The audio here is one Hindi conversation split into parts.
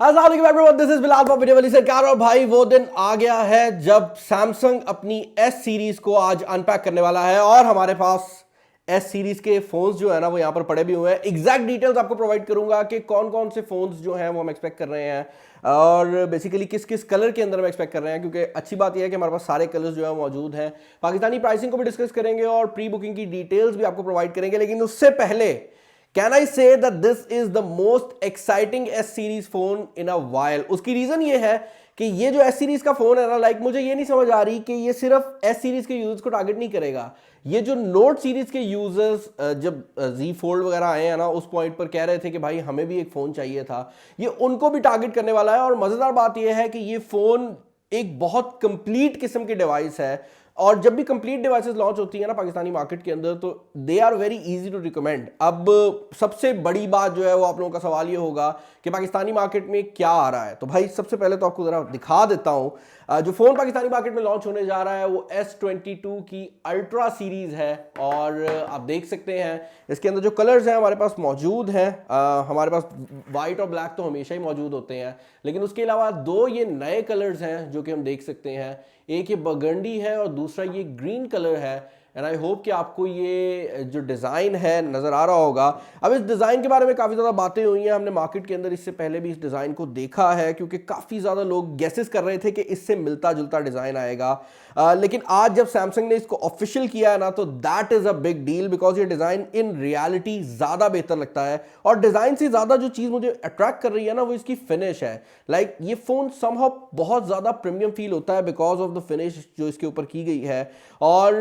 दिस इज बिलाल वीडियो वाली सरकार। और भाई वो दिन आ गया है जब सैमसंग अपनी एस सीरीज को आज अनपैक करने वाला है और हमारे पास एस सीरीज के फोन्स जो है ना वो यहां पर पड़े भी हुए हैं। एग्जैक्ट डिटेल्स आपको प्रोवाइड करूंगा कि कौन कौन से फोन्स जो हैं वो हम एक्सपेक्ट कर रहे हैं और बेसिकली किस किस कलर के अंदर हम एक्सपेक्ट कर रहे हैं, क्योंकि अच्छी बात यह है कि हमारे पास सारे कलर्स जो है मौजूद हैं। पाकिस्तानी प्राइसिंग को भी डिस्कस करेंगे और प्री बुकिंग की डिटेल्स भी आपको प्रोवाइड करेंगे, लेकिन उससे पहले can I say that this is the most exciting S series phone in a while. उसकी रीजन ये है कि ये जो एस सीरीज का फोन है ना, मुझे ये नहीं समझ आ रही कि ये सिर्फ एस सीरीज के यूजर्स को टारगेट नहीं करेगा। ये जो नोट सीरीज के यूजर्स जब जी फोल्ड वगैरह आए हैं ना, उस पॉइंट पर कह रहे थे कि भाई हमें भी एक फोन चाहिए था, ये उनको भी टारगेट करने वाला है। और मजेदार बात यह है कि ये फोन एक बहुत कंप्लीट किस्म की डिवाइस है और जब भी कंप्लीट डिवाइसेस लॉन्च होती है ना पाकिस्तानी मार्केट के अंदर, तो they are very easy to recommend. अब सबसे बड़ी बात जो है वो आप लोगों का सवाल ये होगा कि पाकिस्तानी मार्केट में क्या आ रहा है। तो भाई सबसे पहले तो आपको जरा दिखा देता हूं, जो फोन पाकिस्तानी मार्केट में लॉन्च होने जा रहा है वो S22 की अल्ट्रा सीरीज है। और आप देख सकते हैं इसके अंदर जो कलर्स हैं हमारे पास मौजूद हैं। हमारे पास वाइट और ब्लैक तो हमेशा ही मौजूद होते हैं, लेकिन उसके अलावा दो ये नए कलर्स हैं जो कि हम देख सकते हैं। एक ये बर्गंडी है और दूसरा ये ग्रीन कलर है। एंड आई होप कि आपको ये जो डिज़ाइन है नज़र आ रहा होगा। अब इस डिज़ाइन के बारे में काफ़ी ज़्यादा बातें हुई हैं, हमने मार्केट के अंदर इससे पहले भी इस डिज़ाइन को देखा है, क्योंकि काफ़ी ज़्यादा लोग गेसेस कर रहे थे कि इससे मिलता जुलता डिज़ाइन आएगा। लेकिन आज जब सैमसंग ने इसको ऑफिशियल किया है ना, तो that is a big deal, because ये डिज़ाइन इन रियलिटी ज़्यादा बेहतर लगता है। और डिज़ाइन से ज़्यादा जो चीज़ मुझे अट्रैक्ट कर रही है ना, वो इसकी फिनिश है। ये फ़ोन समहाउ बहुत ज़्यादा प्रीमियम फील होता है बिकॉज ऑफ द फिनिश जो इसके ऊपर की गई है। और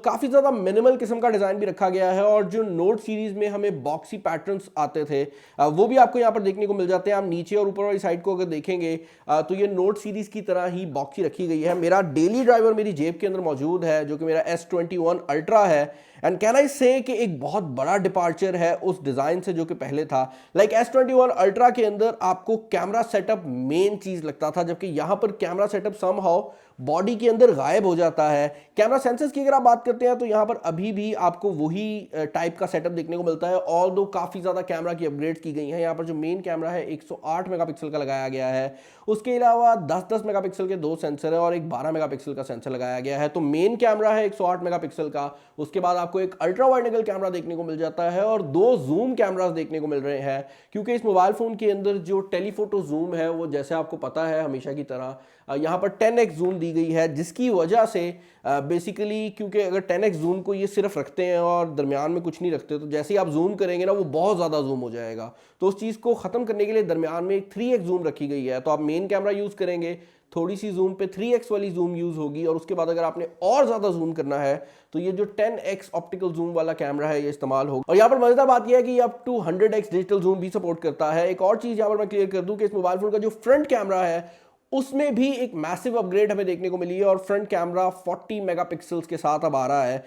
काफ़ी ज़्यादा मिनिमल किस्म का डिज़ाइन भी रखा गया है। और जो नोट सीरीज़ में हमें बॉक्सी पैटर्न्स आते थे वो भी आपको यहाँ पर देखने को मिल जाते हैं। आप नीचे और ऊपर वाली साइड को अगर देखेंगे तो ये नोट सीरीज़ की तरह ही बॉक्सी रखी गई है। मेरा डेली ड्राइवर मेरी जेब के अंदर मौजूद है जो कि मेरा S21 अल्ट्रा है। एंड कैन आई से कि एक बहुत बड़ा डिपार्चर है उस डिज़ाइन से जो कि पहले था। S21 अल्ट्रा के अंदर आपको कैमरा सेटअप मेन चीज़ लगता था, जबकि यहाँ पर कैमरा सेटअप समहाउ बॉडी के अंदर गायब हो जाता है। कैमरा सेंसर्स की अगर आप बात करते हैं तो यहाँ पर अभी भी आपको वही टाइप का सेटअप देखने को मिलता है, ऑल दो काफ़ी ज़्यादा कैमरा की अपग्रेड्स की गई हैं। यहाँ पर जो मेन कैमरा है 108 मेगापिक्सल का लगाया गया है, उसके अलावा 10-10 मेगापिक्सल के दो सेंसर है और एक 12 मेगापिक्सल का सेंसर लगाया गया है। तो मेन कैमरा है 108 मेगापिक्सल का, उसके बाद आपको एक अल्ट्रा वाइड एंगल कैमरा देखने को मिल जाता है और दो जूम कैमरास देखने को मिल रहे हैं, क्योंकि इस मोबाइल फ़ोन के अंदर जो टेलीफोटो जूम है वो जैसे आपको पता है हमेशा की तरह यहाँ पर 10x जूम दी गई है, जिसकी वजह से बेसिकली क्योंकि अगर 10x जूम को ये सिर्फ रखते हैं और दरमियान में कुछ नहीं रखते, तो जैसे ही आप जूम करेंगे ना वो बहुत ज़्यादा जूम हो जाएगा। तो उस चीज़ को ख़त्म करने के लिए दरमियान में एक 3x जूम रखी गई है। तो आप मेन कैमरा यूज़ करेंगे, थोड़ी सी जूम पे 3x वाली जूम यूज़ होगी, और उसके बाद अगर आपने और ज़्यादा जूम करना है तो ये जो 10x ऑप्टिकल जूम वाला कैमरा है ये इस्तेमाल होगा। और यहाँ पर मजेदार बात यह है कि ये up to 100x digital zoom भी सपोर्ट करता है। एक और चीज़ यहाँ पर मैं क्लियर कर दूँ कि इस मोबाइल फ़ोन का जो फ्रंट कैमरा है उसमें भी एक मैसिव अपग्रेड हमें देखने को मिली है और फ्रंट कैमरा 40 मेगापिक्सल्स के साथ अब आ रहा है।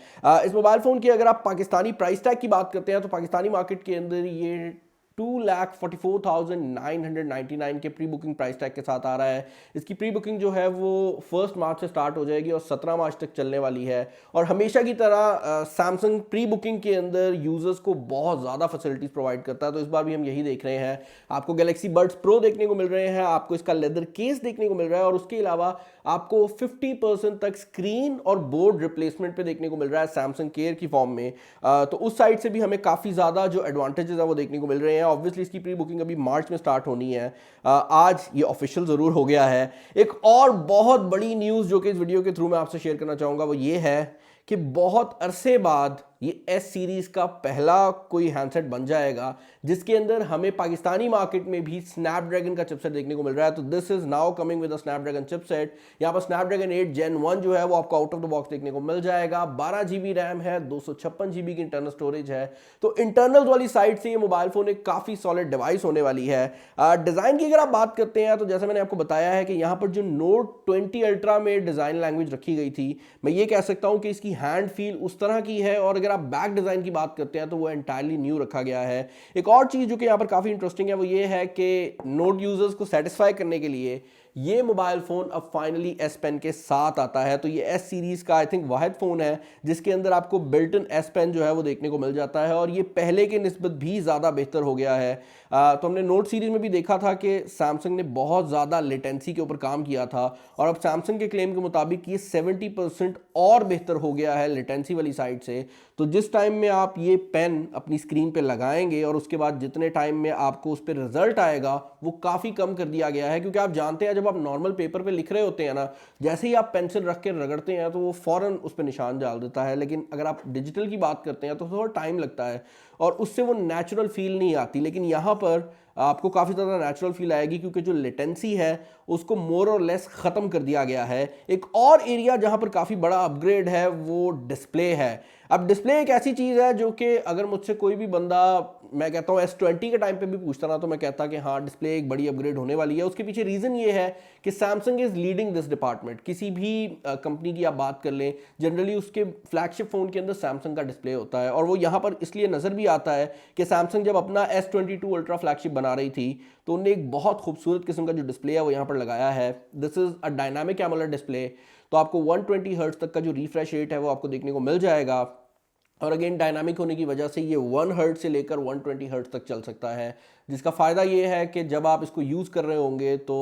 इस मोबाइल फ़ोन की अगर आप पाकिस्तानी प्राइस टैग की बात करते हैं तो पाकिस्तानी मार्केट के अंदर ये 2,44,999 के प्री बुकिंग प्राइस टैग के साथ आ रहा है। इसकी प्री बुकिंग जो है वो 1 मार्च से स्टार्ट हो जाएगी और 17 मार्च तक चलने वाली है। और हमेशा की तरह सैमसंग प्री बुकिंग के अंदर यूजर्स को बहुत ज़्यादा फैसिलिटीज़ प्रोवाइड करता है, तो इस बार भी हम यही देख रहे हैं। आपको गैलेक्सी बड्स प्रो देखने को मिल रहे हैं, आपको इसका लेदर केस देखने को मिल रहा है और उसके अलावा आपको 50% तक स्क्रीन और बोर्ड रिप्लेसमेंट पे देखने को मिल रहा है सैमसंग केयर की फॉर्म में। तो उस साइड से भी हमें काफ़ी ज़्यादा जो एडवांटेजेस है वो देखने को मिल रहे हैं। ऑब्वियसली इसकी प्री बुकिंग अभी मार्च में स्टार्ट होनी है, आज ये ऑफिशियल ज़रूर हो गया है। एक और बहुत बड़ी न्यूज़ जो कि इस वीडियो के थ्रू मैं आपसे शेयर करना चाहूँगा वो ये है कि बहुत अरसे बाद ये एस सीरीज का पहला कोई हैंडसेट बन जाएगा जिसके अंदर हमें पाकिस्तानी मार्केट में भी स्नैपड्रैगन का चिपसेट देखने को मिल रहा है। तो this is now coming with a Snapdragon chipset. यहाँ पर स्नैपड्रैगन 8 Gen 1 जो है वो आपको आउट ऑफ द बॉक्स देखने को मिल जाएगा। 12 GB रैम है, 256 GB की इंटरनल स्टोरेज है। तो इंटरनल वाली साइड से ये मोबाइल फोन एक काफ़ी सॉलिड डिवाइस होने वाली है। डिज़ाइन की अगर आप बात करते हैं तो जैसे मैंने आपको बताया है कि यहाँ पर जो Note 20 अल्ट्रा में डिज़ाइन लैंग्वेज रखी गई थी, मैं ये कह सकता हूँ कि इसकी हैंड फील उस तरह की है। और अगर आप बैक डिज़ाइन की बात करते हैं तो वो एंटायरली न्यू रखा गया है। एक और चीज़ जो कि यहाँ पर काफ़ी इंटरेस्टिंग है वो ये है कि नोट यूजर्स को सेटिस्फाई करने के लिए ये मोबाइल फ़ोन अब फाइनली S पेन के साथ आता है। तो ये S सीरीज़ का आई थिंक वाहिद फ़ोन है जिसके अंदर आपको बिल्ट इन S पेन जो है वो देखने को मिल जाता है और ये पहले के निस्बत भी ज़्यादा बेहतर हो गया है। तो हमने नोट सीरीज़ में भी देखा था कि सैमसंग ने बहुत ज़्यादा लेटेंसी के ऊपर काम किया था और अब सैमसंग के क्लेम के मुताबिक ये 70% और बेहतर हो गया है लेटेंसी वाली साइड से। तो जिस टाइम में आप ये पेन अपनी स्क्रीन पे लगाएंगे और उसके बाद जितने टाइम में आपको उस पर रिजल्ट आएगा वो काफ़ी कम कर दिया गया है, क्योंकि आप जानते हैं जब आप नॉर्मल पेपर पे लिख रहे होते हैं ना, जैसे ही आप पेंसिल रख के रगड़ते हैं तो वो फ़ौरन उस पर निशान डाल देता है, लेकिन अगर आप डिजिटल की बात करते हैं तो थोड़ा टाइम लगता है और उससे वो नेचुरल फील नहीं आती। लेकिन यहाँ पर आपको काफ़ी ज़्यादा नेचुरल फील आएगी क्योंकि जो लेटेंसी है उसको मोर और लेस ख़त्म कर दिया गया है। एक और एरिया जहाँ पर काफ़ी बड़ा अपग्रेड है वो डिस्प्ले है। अब डिस्प्ले एक ऐसी चीज़ है जो कि अगर मुझसे कोई भी बंदा, मैं कहता हूँ S20 के टाइम पे भी पूछता ना, तो मैं कहता कि हाँ डिस्प्ले एक बड़ी अपग्रेड होने वाली है। उसके पीछे रीज़न ये है कि Samsung is leading this department. किसी भी कंपनी की आप बात कर लें, जनरली उसके फ्लैगशिप फ़ोन के अंदर सैमसंग का डिस्प्ले होता है और वो यहाँ पर इसलिए नज़र भी आता है कि सैमसंग जब अपना S22 अल्ट्रा फ्लैगशिप बना रही थी तो उन्होंने एक बहुत खूबसूरत किस्म का जो डिस्प्ले है वो यहाँ पर लगाया है। This is a dynamic AMOLED display. तो आपको 120 हर्ट्ज तक का जो रिफ्रेश रेट है वो आपको देखने को मिल जाएगा और अगेन डायनामिक होने की वजह से ये 1 हर्ट्ज से लेकर 120 हर्ट्ज तक चल सकता है, जिसका फ़ायदा ये है कि जब आप इसको यूज़ कर रहे होंगे तो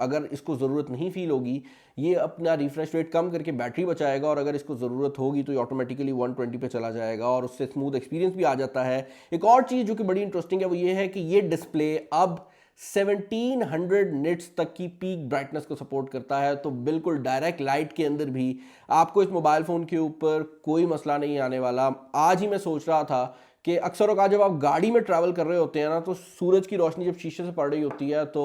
अगर इसको ज़रूरत नहीं फील होगी ये अपना रिफ्रेश रेट कम करके बैटरी बचाएगा और अगर इसको ज़रूरत होगी तो ये ऑटोमेटिकली 120 पे चला जाएगा और उससे स्मूथ एक्सपीरियंस भी आ जाता है। एक और चीज़ जो कि बड़ी इंटरेस्टिंग है वो ये है कि ये डिस्प्ले अब 1700 निट्स तक की पीक ब्राइटनेस को सपोर्ट करता है। तो बिल्कुल डायरेक्ट लाइट के अंदर भी आपको इस मोबाइल फ़ोन के ऊपर कोई मसला नहीं आने वाला। आज ही मैं सोच रहा था कि अक्सर औक़ात जब आप गाड़ी में ट्रैवल कर रहे होते हैं ना तो सूरज की रोशनी जब शीशे से पड़ रही होती है तो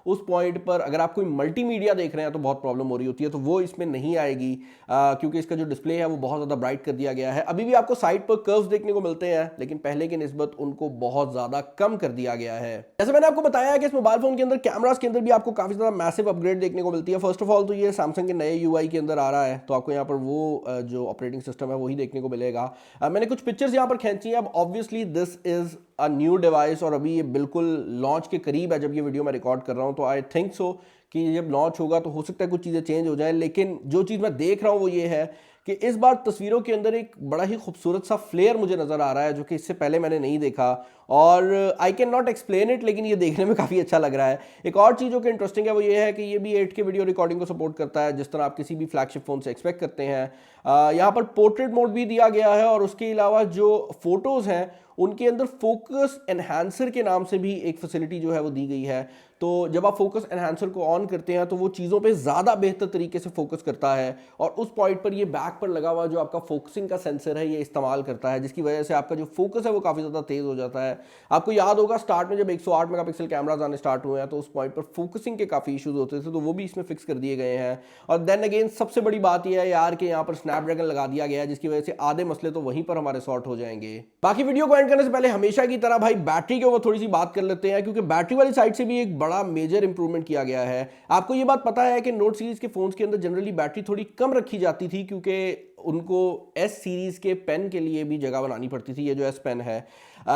उस पॉइंट पर अगर आप कोई मल्टीमीडिया देख रहे हैं तो बहुत प्रॉब्लम हो रही होती है, तो वो इसमें नहीं आएगी क्योंकि इसका जो डिस्प्ले है वो बहुत ज़्यादा ब्राइट कर दिया गया है। अभी भी आपको साइड पर कर्व्स देखने को मिलते हैं लेकिन पहले की निस्बत उनको बहुत ज़्यादा कम कर दिया गया है। जैसे मैंने आपको बताया है कि इस मोबाइल फ़ोन के अंदर कैमरास के अंदर भी आपको काफ़ी ज़्यादा मैसिव अपग्रेड देखने को मिलती है। फर्स्ट ऑफ ऑल तो ये सैमसंग के नए UI के अंदर आ रहा है, तो आपको यहाँ पर वो जो ऑपरेटिंग सिस्टम है वही देखने को मिलेगा। मैंने कुछ पिक्चर्स यहाँ पर खींची हैं। अब obviously this is a new device और अभी ये बिल्कुल लॉन्च के करीब है जब ये वीडियो मैं रिकॉर्ड कर रहा हूँ, तो आई थिंक सो कि जब लॉन्च होगा तो हो सकता है कुछ चीज़ें चेंज हो जाए। लेकिन जो चीज़ मैं देख रहा हूँ वो ये है कि इस बार तस्वीरों के अंदर एक बड़ा ही खूबसूरत सा फ्लेयर मुझे नज़र आ रहा है जो कि इससे पहले मैंने नहीं देखा और I can not explain it, लेकिन ये देखने में काफ़ी अच्छा लग रहा है। एक और चीज़ जो कि इंटरेस्टिंग है वो ये है कि ये भी 8K वीडियो रिकॉर्डिंग को सपोर्ट करता है जिस तरह आप किसी भी फ्लैगशिप फ़ोन से एक्सपेक्ट करते हैं। यहाँ पर पोर्ट्रेट मोड भी दिया गया है और उसके अलावा जो फोटोज़ हैं उनके अंदर फोकस एनहांसर के नाम से भी एक फैसिलिटी जो है वो दी गई है। तो जब आप फोकस एनहांसर को ऑन करते हैं तो वो चीज़ों पे ज़्यादा बेहतर तरीके से फोकस करता है और उस पॉइंट पर ये बैक पर लगा हुआ जो आपका फोकसिंग का सेंसर है ये इस्तेमाल करता है, जिसकी वजह से आपका जो फोकस है वो काफ़ी ज़्यादा तेज़ हो जाता है। आपको याद होगा स्टार्ट में जब 108 मेगापिक्सल कैमराज आने स्टार्ट हुए हैं तो उस पॉइंट पर फोकसिंग के काफ़ी इशूज़ होते थे, तो वो भी इसमें फिक्स कर दिए गए हैं। और देन अगेन सबसे बड़ी बात यह है यार कि यहाँ पर स्नैपड्रैगन लगा दिया गया है जिसकी वजह से आधे मसले तो वहीं पर हमारे सॉर्ट हो जाएंगे। बाकी वीडियो को एंड करने से पहले हमेशा की तरह भाई बैटरी के ऊपर थोड़ी सी बात कर लेते हैं, क्योंकि बैटरी वाली साइड से भी एक बड़ा मेजर इंप्रूवमेंट किया गया है। आपको ये बात पता है कि नोट सीरीज के फोन्स के अंदर जनरली बैटरी थोड़ी कम रखी जाती थी क्योंकि उनको S सीरीज के पेन के लिए भी जगह बनानी पड़ती थी, ये जो S पेन है।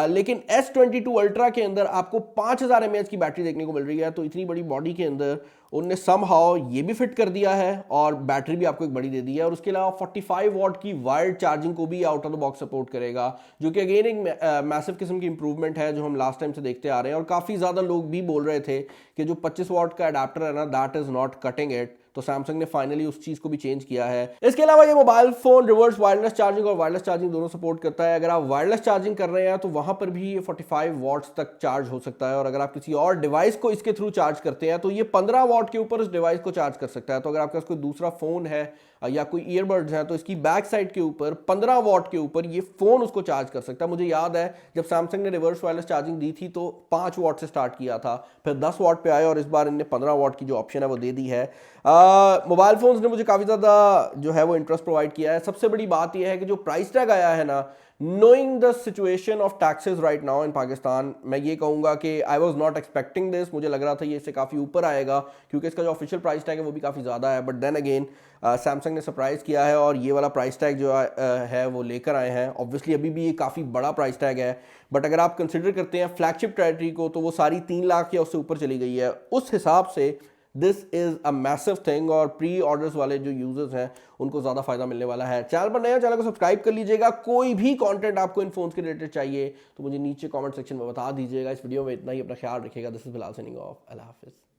लेकिन S22 अल्ट्रा के अंदर आपको 5000 mAh की बैटरी देखने को मिल रही है, तो इतनी बड़ी बॉडी के अंदर उनने समहाउ ये भी फिट कर दिया है और बैटरी भी आपको एक बड़ी दे दी है और उसके अलावा 45 वॉट की वायर्ड चार्जिंग को भी out of the box support करेगा, जो कि अगेन एक मैसिव किस्म की इंप्रूवमेंट है जो हम लास्ट टाइम से देखते आ रहे हैं। और काफ़ी ज़्यादा लोग भी बोल रहे थे कि जो 25 वॉट का अडाप्टर है ना, that is not cutting it, तो सैमसंग ने फाइनली उस चीज़ को भी चेंज किया है। इसके अलावा ये mobile phone reverse wireless charging और वायरलेस चार्जिंग दोनों सपोर्ट करता है। अगर आप वायरलेस चार्जिंग कर रहे हैं तो वहाँ पर भी ये 45 वॉट्स तक चार्ज हो सकता है और अगर आप किसी और डिवाइस को इसके थ्रू चार्ज करते हैं तो ये 15 वॉट के ऊपर उस डिवाइस को चार्ज कर सकता है। तो अगर आपके पास कोई दूसरा फ़ोन है या कोई ईयरबड्स हैं तो इसकी बैक साइड के ऊपर 15 वॉट के ऊपर ये फ़ोन उसको चार्ज कर सकता है। मुझे याद है जब सैमसंग ने रिवर्स वायरलेस चार्जिंग दी थी तो 5 वॉट से स्टार्ट किया था, फिर 10 वॉट पे आए और इस बार इनने 15 वॉट की जो ऑप्शन है वो दे दी है। मोबाइल फ़ोन्स ने मुझे काफ़ी ज़्यादा जो है वो इंटरेस्ट प्रोवाइड किया है। सबसे बड़ी बात यह है कि जो प्राइस टैग आया है ना, knowing the situation of taxes right now in Pakistan, मैं ये कहूँगा कि I was not expecting this, मुझे लग रहा था ये इससे काफ़ी ऊपर आएगा क्योंकि इसका जो ऑफिशियल प्राइस टैग है वो भी काफ़ी ज़्यादा है, बट देन अगेन सैमसंग ने सरप्राइज़ किया है और ये वाला प्राइस टैग जो है वो लेकर आए हैं। ऑब्वियसली अभी भी ये काफ़ी बड़ा प्राइस टैग है, बट अगर आप कंसिडर करते हैं फ्लैगशिप टेरिटरी को तो वो सारी 3 लाख या उससे ऊपर चली गई है। उस हिसाब से this is a massive thing और प्री ऑर्डर्स वाले जो यूजर्स हैं उनको ज़्यादा फायदा मिलने वाला है। चैनल पर नया, चैनल को सब्सक्राइब कर लीजिएगा। कोई भी कंटेंट आपको इन फोन्स के रिलेटेड चाहिए तो मुझे नीचे कमेंट सेक्शन में बता दीजिएगा। इस वीडियो में इतना ही, अपना ख्याल रखिएगा। This is Bilal signing off. अल्लाह हाफिज़।